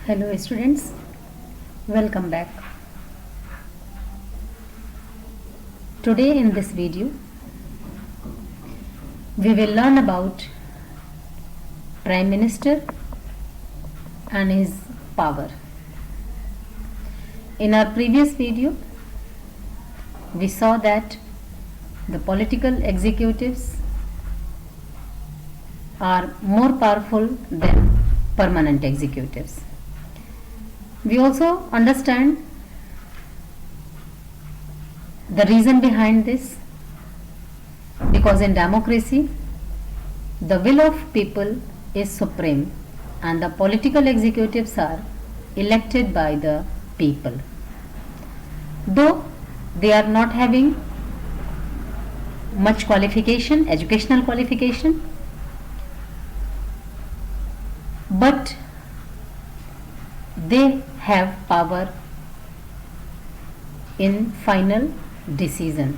Hello students, welcome back. Today in this video we will learn about Prime Minister and his power. In our previous video we saw that the political executives are more powerful than permanent executives. We also understand the reason behind this, because in democracy the will of people is supreme and the political executives are elected by the people. Though they are not having much qualification, educational qualification, but they have power in final decision.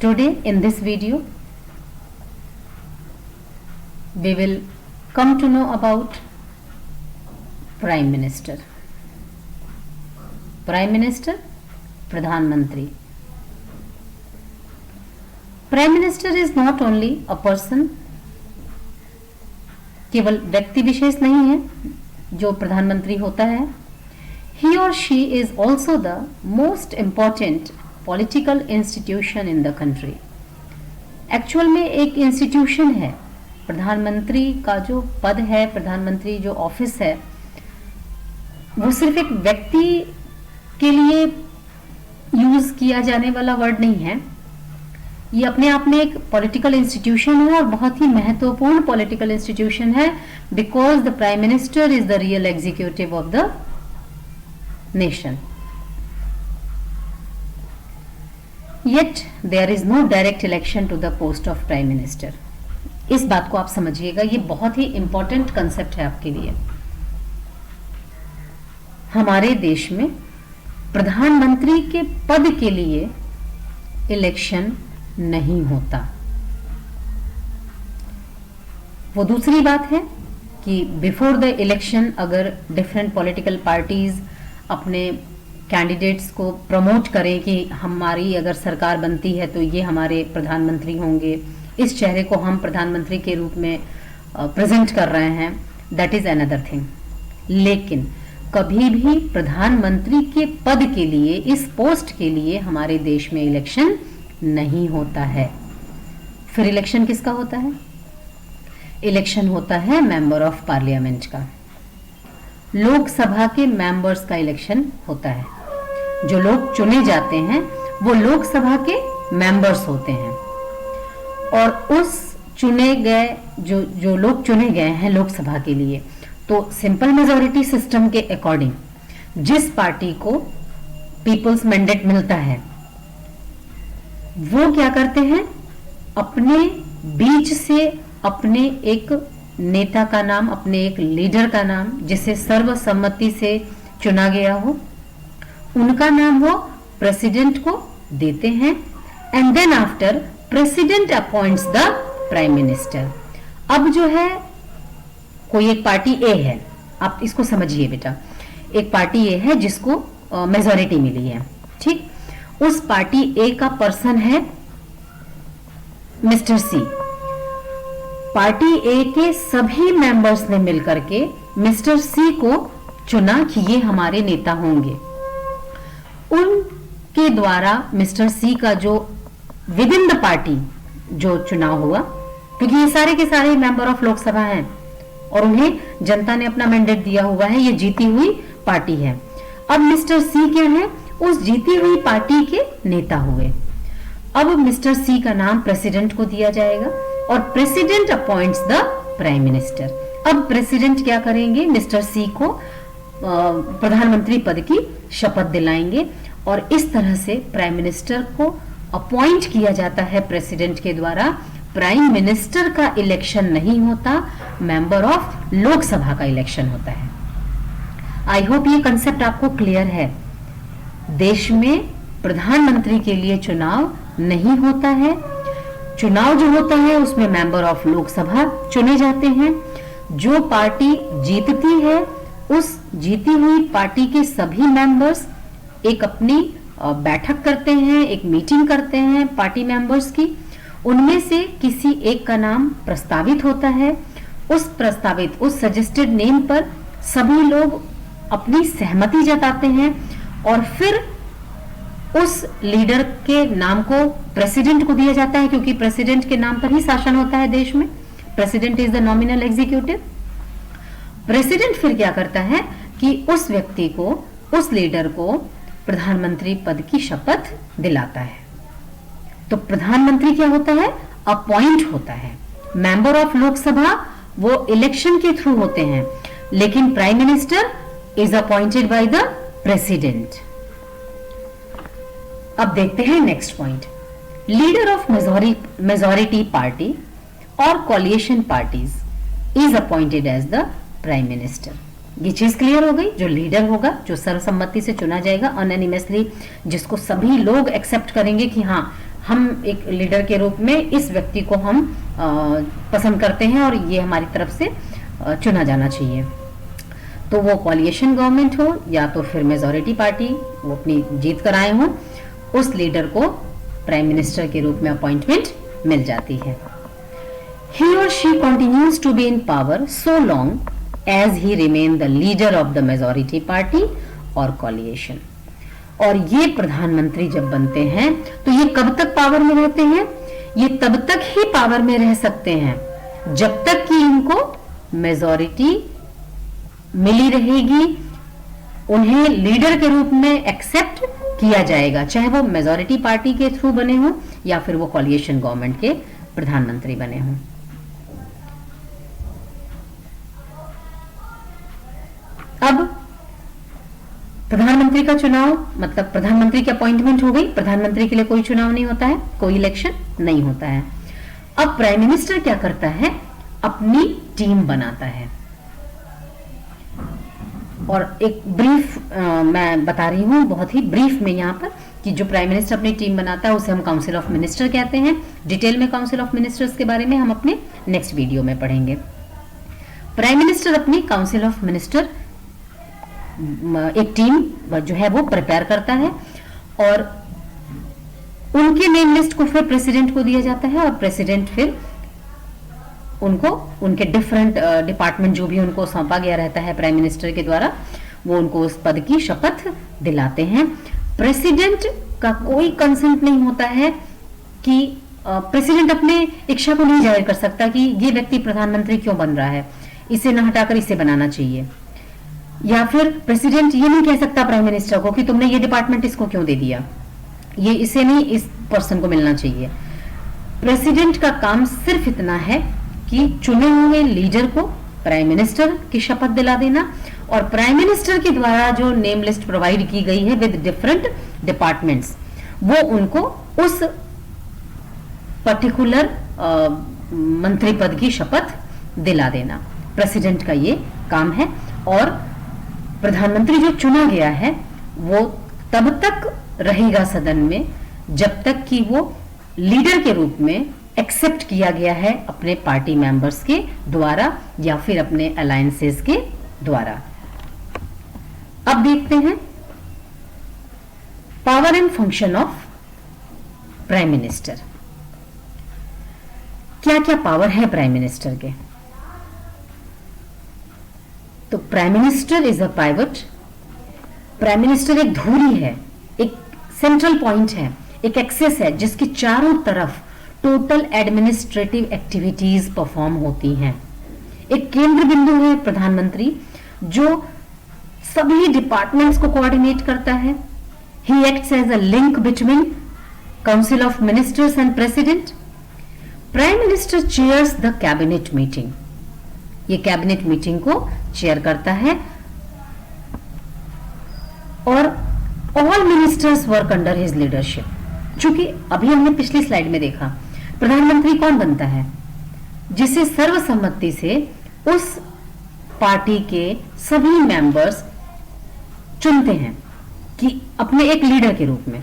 Today in this video we will come to know about Prime Minister. Prime Minister, Pradhan Mantri. Prime Minister is not only a person, केवल व्यक्ति विशेष नहीं है जो प्रधानमंत्री होता है. He or she is also the most important political institution in the country. Actual में एक इंस्टीट्यूशन है. प्रधानमंत्री का जो पद है, प्रधानमंत्री जो ऑफिस है, वो सिर्फ एक व्यक्ति के लिए यूज किया जाने वाला वर्ड नहीं है. ये अपने आप में एक पॉलिटिकल इंस्टीट्यूशन है और बहुत ही महत्वपूर्ण पॉलिटिकल इंस्टीट्यूशन है, because the prime minister is the real executive of the nation. Yet there is no direct election to the post of prime minister. इस बात को आप समझिएगा, ये बहुत ही इंपॉर्टेंट कंसेप्ट है आपके लिए. हमारे देश में प्रधानमंत्री के पद के लिए इलेक्शन नहीं होता. वो दूसरी बात है कि बिफोर द इलेक्शन अगर डिफरेंट पॉलिटिकल पार्टीज अपने कैंडिडेट्स को प्रमोट करें कि हमारी अगर सरकार बनती है तो ये हमारे प्रधानमंत्री होंगे, इस चेहरे को हम प्रधानमंत्री के रूप में प्रेजेंट कर रहे हैं, दैट इज अनदर थिंग. लेकिन कभी भी प्रधानमंत्री के पद के लिए, इस पोस्ट के लिए हमारे देश में इलेक्शन नहीं होता है. फिर इलेक्शन किसका होता है? इलेक्शन होता है मेंबर ऑफ पार्लियामेंट का. लोकसभा के मेंबर्स का इलेक्शन होता है. जो लोग चुने जाते हैं वो लोकसभा के मेंबर्स होते हैं और उस चुने गए जो लोग चुने गए हैं लोकसभा के लिए, तो सिंपल मेजॉरिटी सिस्टम के अकॉर्डिंग जिस पार्टी को पीपल्स मैंडेट मिलता है वो क्या करते हैं, अपने बीच से अपने एक नेता का नाम, अपने एक लीडर का नाम, जिसे सर्वसम्मति से चुना गया हो, उनका नाम वो प्रेसिडेंट को देते हैं. And then after president appoints the prime minister. अब जो है कोई एक पार्टी ए है, आप इसको समझिए बेटा, एक पार्टी ए है जिसको मेजॉरिटी मिली है, ठीक. उस पार्टी ए का पर्सन है मिस्टर सी. पार्टी ए के सभी मेंबर्स ने मिलकर के मिस्टर सी को चुना कि ये हमारे नेता होंगे. उनके द्वारा मिस्टर सी का जो विद इन द पार्टी जो चुनाव हुआ, क्योंकि ये सारे के सारे मेंबर ऑफ लोकसभा हैं और उन्हें जनता ने अपना मैंडेट दिया हुआ है, ये जीती हुई पार्टी है. अब मिस्टर सी क्या है, उस जीती हुई पार्टी के नेता हुए. अब मिस्टर सी का नाम प्रेसिडेंट को दिया जाएगा और president appoints the prime minister. अब प्रेसिडेंट क्या करेंगे, मिस्टर सी को प्रधानमंत्री पद की शपथ दिलाएंगे और इस तरह से प्राइम मिनिस्टर को अपॉइंट किया जाता है प्रेसिडेंट के द्वारा. प्राइम मिनिस्टर का इलेक्शन नहीं होता, मेंबर ऑफ लोकसभा का इलेक्शन होता है. आई होप ये कंसेप्ट आपको क्लियर है. देश में प्रधानमंत्री के लिए चुनाव नहीं होता है, चुनाव जो होता है उसमें मेंबर ऑफ लोकसभा चुने जाते हैं। जो पार्टी जीतती है उस जीती हुई पार्टी के सभी मेंबर्स एक अपनी बैठक करते हैं, एक मीटिंग करते हैं पार्टी मेंबर्स की। उनमें से किसी एक का नाम प्रस्तावित होता है। उस सजेस्टेड नेम पर सभी लोग अपनी सहमति जताते हैं और फिर उस लीडर के नाम को प्रेसिडेंट को दिया जाता है, क्योंकि प्रेसिडेंट के नाम पर ही शासन होता है देश में। President is the nominal executive. President फिर क्या करता है कि उस व्यक्ति को, उस लीडर को प्रधानमंत्री पद की शपथ दिलाता है। तो प्रधानमंत्री क्या होता है? अपॉइंट होता है। मेंबर ऑफ लोकसभा वो इलेक्शन के थ्रू होते हैं, लेकिन prime minister is appointed by the president. अब देखते हैं next point. Leader of majority party और coalition parties is appointed as the prime minister. ये चीज क्लियर हो गई। जो लीडर होगा, जो सर्वसम्मति से चुना जाएगा अनएनिमसली, जिसको सभी लोग एक्सेप्ट करेंगे कि हाँ, हम एक लीडर के रूप में इस व्यक्ति को हम पसंद करते हैं और ये हमारी तरफ से चुना जाना चाहिए। तो वो कोलिएशन गवर्नमेंट हो या तो फिर मेजॉरिटी पार्टी वो अपनी जीत कर आए हों, उस लीडर को प्राइम मिनिस्टर के रूप में अपॉइंटमेंट मिल जाती है। He or she continues to be in power so long as he remain the leader of the majority party or coalition। और ये प्रधानमंत्री जब बनते हैं तो ये कब तक पावर में रहते हैं? ये तब तक ही पावर में रह सकते हैं जब तक कि इनको मेजॉरिटी मिली रहेगी, उन्हें लीडर के रूप में एक्सेप्ट किया जाएगा, चाहे वो मेजॉरिटी पार्टी के थ्रू बने हों या फिर वो कोलिएशन गवर्नमेंट के प्रधानमंत्री बने हों। अब प्रधानमंत्री का चुनाव मतलब प्रधानमंत्री की अपॉइंटमेंट हो गई। प्रधानमंत्री के लिए कोई चुनाव नहीं होता है, कोई इलेक्शन नहीं होता है। अब प्राइम मिनिस्टर क्या करता है? अपनी टीम बनाता है। और एक ब्रीफ मैं बता रही हूं, बहुत ही ब्रीफ में यहां पर, कि जो प्राइम मिनिस्टर अपनी टीम बनाता है उसे हम काउंसिल ऑफ मिनिस्टर कहते हैं। डिटेल में काउंसिल ऑफ मिनिस्टर्स के बारे में हम अपने नेक्स्ट वीडियो में पढ़ेंगे। प्राइम मिनिस्टर अपनी काउंसिल ऑफ मिनिस्टर एक टीम जो है वो प्रिपेयर करता है और उनके नेम लिस्ट को फिर प्रेसिडेंट को दिया जाता है और प्रेसिडेंट फिर उनको उनके डिफरेंट डिपार्टमेंट जो भी उनको सौंपा गया रहता है प्राइम मिनिस्टर के द्वारा, वो उनको उस पद की शपथ दिलाते हैं। प्रेसिडेंट का कोई कंसेंट नहीं होता है कि प्रेसिडेंट अपने इच्छा को नहीं जाहिर कर सकता कि ये व्यक्ति प्रधानमंत्री क्यों बन रहा है, इसे न हटाकर इसे बनाना चाहिए। या फिर प्रेसिडेंट ये नहीं कह सकता प्राइम मिनिस्टर को कि तुमने ये डिपार्टमेंट इसको क्यों दे दिया, ये इसे नहीं, इस पर्सन को मिलना चाहिए। प्रेसिडेंट का काम सिर्फ इतना है कि चुने हुए लीडर को प्राइम मिनिस्टर की शपथ दिला देना और प्राइम मिनिस्टर के द्वारा जो नेम लिस्ट प्रोवाइड की गई है विद डिफरेंट डिपार्टमेंट्स, वो उनको उस पर्टिकुलर मंत्री पद की शपथ दिला देना। प्रेसिडेंट का ये काम है और प्रधानमंत्री जो चुना गया है वो तब तक रहेगा सदन में जब तक कि वो लीडर के रूप में एक्सेप्ट किया गया है अपने पार्टी मेंबर्स के द्वारा या फिर अपने अलायंसेस के द्वारा। अब देखते हैं power and function of prime minister. क्या क्या पावर है प्राइम मिनिस्टर के? तो prime minister is a pivot. Prime minister एक धुरी है, एक सेंट्रल पॉइंट है, एक एक्सेस है जिसके चारों तरफ टोटल एडमिनिस्ट्रेटिव एक्टिविटीज परफॉर्म होती हैं। एक केंद्र बिंदु है प्रधानमंत्री जो सभी डिपार्टमेंट्स को कोऑर्डिनेट करता है। He acts as a link between council of ministers and president. Prime minister chairs the cabinet meeting. ये कैबिनेट मीटिंग को चेयर करता है और all ministers work under his leadership. चूंकि अभी हमने पिछली स्लाइड में देखा प्रधानमंत्री कौन बनता है? जिसे सर्वसम्मति से उस पार्टी के सभी मेंबर्स चुनते हैं कि अपने एक लीडर के रूप में।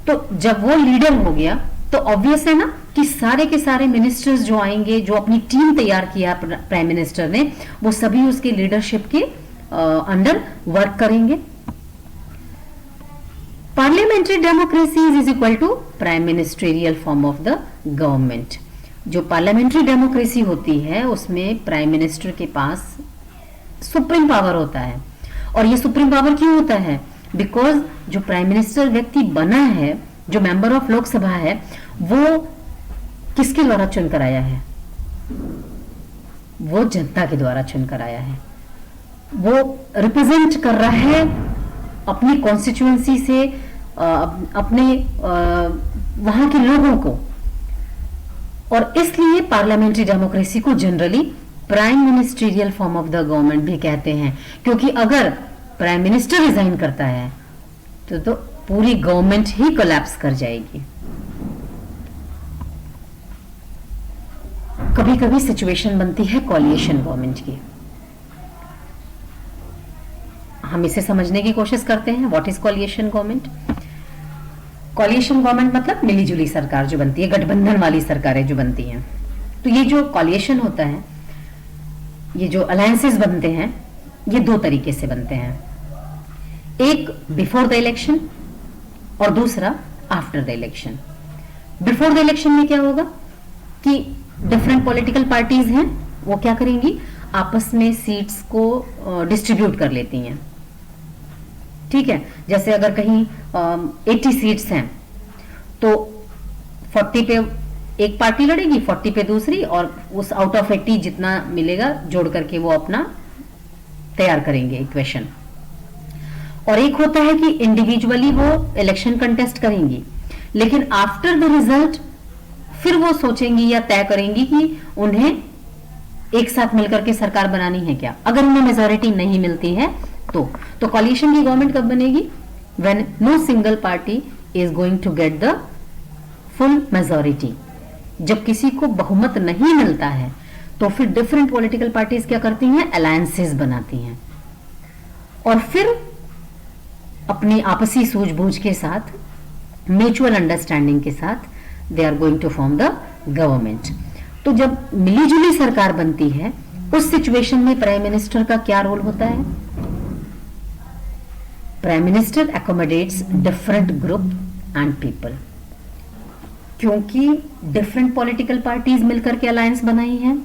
तो जब वो लीडर हो गया तो ऑब्वियस है ना कि सारे के सारे मिनिस्टर्स जो आएंगे, जो अपनी टीम तैयार किया प्राइम मिनिस्टर ने, वो सभी उसके लीडरशिप के अंडर वर्क करेंगे। Parliamentary democracy is equal to prime ministerial form of the government. जो पार्लियामेंट्री डेमोक्रेसी होती है उसमें प्राइम मिनिस्टर के पास सुप्रीम पावर होता है। और ये सुप्रीम पावर क्यों होता है? बिकॉज जो प्राइम मिनिस्टर व्यक्ति बना है, जो मेंबर ऑफ लोकसभा है, वो किसके द्वारा चुनकर आया है? वो जनता के द्वारा चुनकर आया है। वो रिप्रेजेंट कर रहा है अपनी कॉन्स्टिट्यूएंसी से अपने वहां के लोगों को। और इसलिए पार्लियामेंट्री डेमोक्रेसी को generally prime ministerial form of the government भी कहते हैं, क्योंकि अगर प्राइम मिनिस्टर रिजाइन करता है तो पूरी गवर्नमेंट ही कोलैप्स कर जाएगी। कभी कभी सिचुएशन बनती है कॉलिएशन गवर्नमेंट की। हम इसे समझने की कोशिश करते हैं। What is coalition government? Coalition government मतलब मिलीजुली सरकार जो बनती है, गठबंधन वाली सरकारें जो बनती हैं। तो ये जो कॉलिएशन होता है, ये जो अलायंसेस बनते हैं, ये दो तरीके से बनते हैं। एक बिफोर द इलेक्शन और दूसरा after the election. Before the election में क्या होगा कि डिफरेंट पॉलिटिकल पार्टीज हैं, वो क्या करेंगी? आपस में सीट्स को डिस्ट्रीब्यूट कर लेती हैं। ठीक है, जैसे अगर कहीं 80 सीट्स हैं तो 40 पे एक पार्टी लड़ेगी, 40 पे दूसरी, और उस आउट ऑफ 80 जितना मिलेगा जोड़ करके वो अपना तैयार करेंगे इक्वेशन। और एक होता है कि इंडिविजुअली वो इलेक्शन कंटेस्ट करेंगी, लेकिन आफ्टर द रिजल्ट फिर वो सोचेंगी या तय करेंगी कि उन्हें एक साथ मिलकर के सरकार बनानी है क्या। अगर उन्हें मेजॉरिटी नहीं मिलती है तो कॉलिशन की गवर्नमेंट कब बनेगी? When no single party is going to get the full majority. जब किसी को बहुमत नहीं मिलता है तो फिर डिफरेंट पॉलिटिकल पार्टीज क्या करती हैं? अलायंसेस बनाती हैं और फिर अपनी आपसी सूझबूझ के साथ, म्यूचुअल अंडरस्टैंडिंग के साथ they are going to form the government. तो जब मिलीजुली सरकार बनती है उस सिचुएशन में प्राइम मिनिस्टर का क्या रोल होता है? Prime minister accommodates different group and people. क्योंकि डिफरेंट पॉलिटिकल पार्टीज मिलकर के अलायंस बनाई हैं,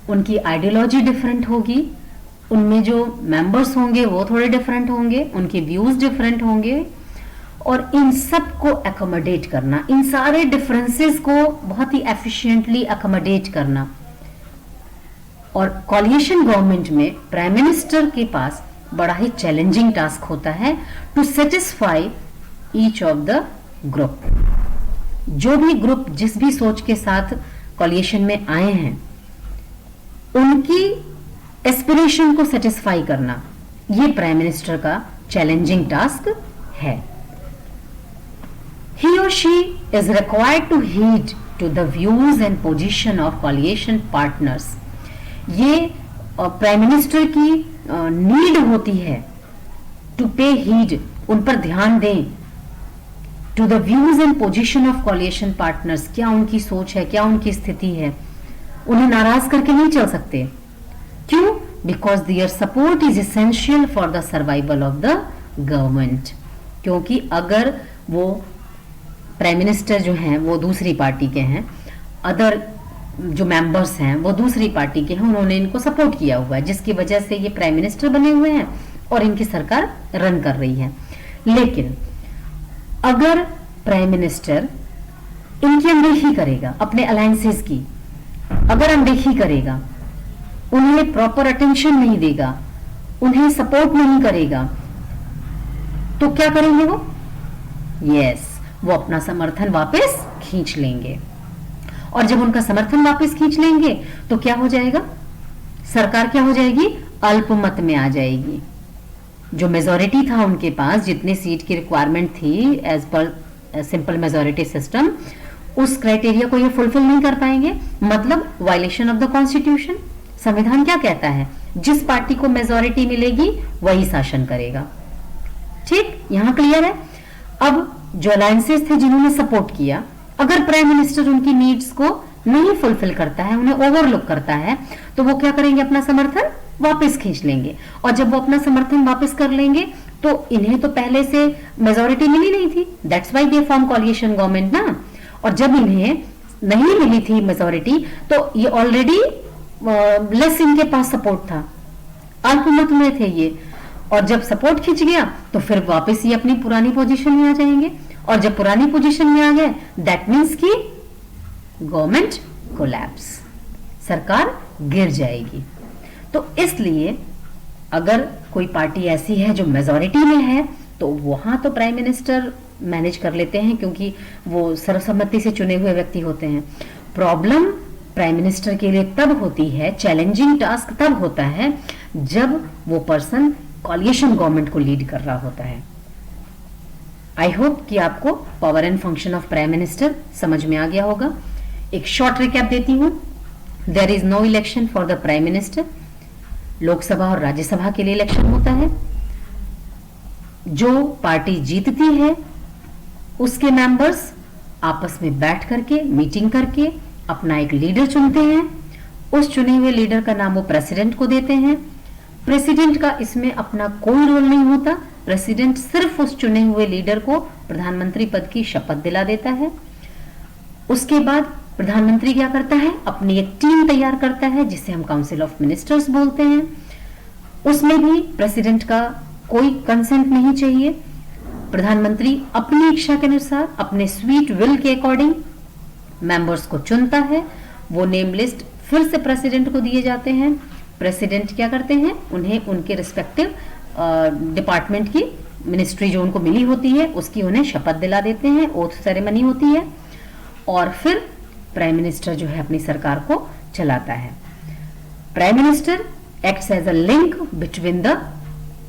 उनकी आइडियोलॉजी डिफरेंट होगी, उनमें जो मेंबर्स होंगे वो थोड़े डिफरेंट होंगे, उनके व्यूज डिफरेंट होंगे, और इन सब को एकोमोडेट करना, इन सारे डिफरेंसेस को बहुत ही एफिशिएंटली एकोमोडेट करना। और कॉलिएशन गवर्नमेंट में प्राइम मिनिस्टर के पास बड़ा ही चैलेंजिंग टास्क होता है to satisfy each of the group. जो भी ग्रुप जिस भी सोच के साथ कॉलिएशन में आए हैं उनकी एस्पिरेशन को सेटिस्फाई करना, ये प्राइम मिनिस्टर का चैलेंजिंग टास्क है। He or she is required to heed to the views and position of coalition partners. ये प्राइम मिनिस्टर की नीड होती है टू पे हीड, उन पर ध्यान दें, to the views and position of coalition partners. क्या उनकी सोच है, क्या उनकी स्थिति है, उन्हें नाराज करके नहीं चल सकते। क्यों? Because their support is essential for the survival of the government. क्योंकि अगर वो प्राइम मिनिस्टर जो हैं वो दूसरी पार्टी के हैं, अदर जो मेंबर्स हैं वो दूसरी पार्टी के हैं, उन्होंने इनको सपोर्ट किया हुआ है, जिसकी वजह से ये प्राइम मिनिस्टर बने हुए हैं और इनकी सरकार रन कर रही है। लेकिन अगर प्राइम मिनिस्टर इनकी अनदेखी करेगा, अपने अलायंसेस की अगर अनदेखी करेगा, उन्हें प्रॉपर अटेंशन नहीं देगा, उन्हें सपोर्ट नहीं करेगा, तो क्या करेंगे वो? यस, वो अपना समर्थन वापस खींच लेंगे। और जब उनका समर्थन वापस खींच लेंगे तो क्या हो जाएगा? सरकार क्या हो जाएगी? अल्पमत में आ जाएगी। जो मेजॉरिटी था उनके पास, जितने सीट की रिक्वायरमेंट थी as per simple majority system, उस क्राइटेरिया को ये फुलफिल नहीं कर पाएंगे। मतलब वायलेशन ऑफ द कॉन्स्टिट्यूशन। संविधान क्या कहता है? जिस पार्टी को मेजॉरिटी मिलेगी वही शासन करेगा। ठीक, यहां क्लियर है? अब जो अलायंसेस थे जिन्होंने सपोर्ट किया, अगर प्राइम मिनिस्टर उनकी नीड्स को नहीं फुलफिल करता है, उन्हें ओवरलुक करता है, तो वो क्या करेंगे, अपना समर्थन वापस खींच लेंगे। और जब वो अपना समर्थन वापस कर लेंगे तो इन्हें तो पहले से मेजोरिटी मिली नहीं थी, that's why they form coalition government ना। और जब इन्हें नहीं मिली थी मेजोरिटी तो ये ऑलरेडी लेस इनके पास सपोर्ट था, अल्पमत में थे ये। और जब सपोर्ट खिंच गया तो फिर वापस ये अपनी पुरानी पोजीशन में आ जाएंगे। और जब पुरानी पोजीशन में आ गए दैट मीन्स कि गवर्नमेंट कोलैप्स, सरकार गिर जाएगी। तो इसलिए अगर कोई पार्टी ऐसी है जो मेजॉरिटी में है तो वहां तो प्राइम मिनिस्टर मैनेज कर लेते हैं, क्योंकि वो सर्वसम्मति से चुने हुए व्यक्ति होते हैं। प्रॉब्लम प्राइम मिनिस्टर के लिए तब होती है, चैलेंजिंग टास्क तब होता है जब वो पर्सन कोलिशन गवर्नमेंट को लीड कर रहा होता है। आई होप कि आपको power and function of prime minister समझ में आ गया होगा। एक शॉर्ट रिकैप देती हूं। There is no election for the prime minister. Lok Sabha और राज्यसभा के लिए इलेक्शन होता है। जो पार्टी जीतती है उसके मेंबर्स आपस में बैठ करके मीटिंग करके अपना एक लीडर चुनते हैं। उस चुने हुए लीडर का नाम वो प्रेसिडेंट को देते हैं। प्रेसिडेंट का इसमें अपना कोई रोल नहीं होता। प्रेसिडेंट सिर्फ उस चुने हुए लीडर को प्रधानमंत्री पद की शपथ दिला देता है। उसके बाद प्रधानमंत्री क्या करता है, अपनी एक टीम तैयार करता है जिसे हम काउंसिल ऑफ मिनिस्टर्स बोलते हैं। उसमें भी प्रेसिडेंट का कोई कंसेंट नहीं चाहिए। प्रधानमंत्री अपनी इच्छा के अनुसार, अपने स्वीट विल के अकॉर्डिंग मेंबर्स को चुनता है। वो नेम लिस्ट फिर से प्रेसिडेंट को दिए जाते हैं। प्रेसिडेंट क्या करते हैं, उन्हें उनके रिस्पेक्टिव डिपार्टमेंट की मिनिस्ट्री जो उनको मिली होती है उसकी उन्हें शपथ दिला देते हैं, ओथ सेरेमनी होती है। और फिर प्राइम मिनिस्टर जो है अपनी सरकार को चलाता है। Prime minister acts as a link between the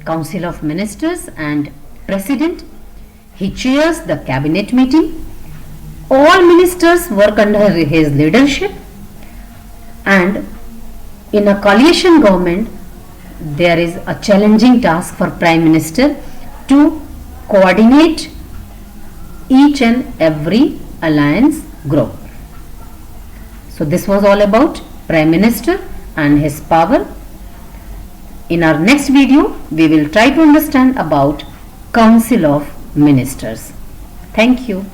council of ministers and president. He chairs the cabinet meeting. All ministers work under his leadership, and in a coalition government there is a challenging task for Prime Minister to coordinate each and every alliance group. So this was all about Prime Minister and his power. In our next video we will try to understand about Council of Ministers. Thank you.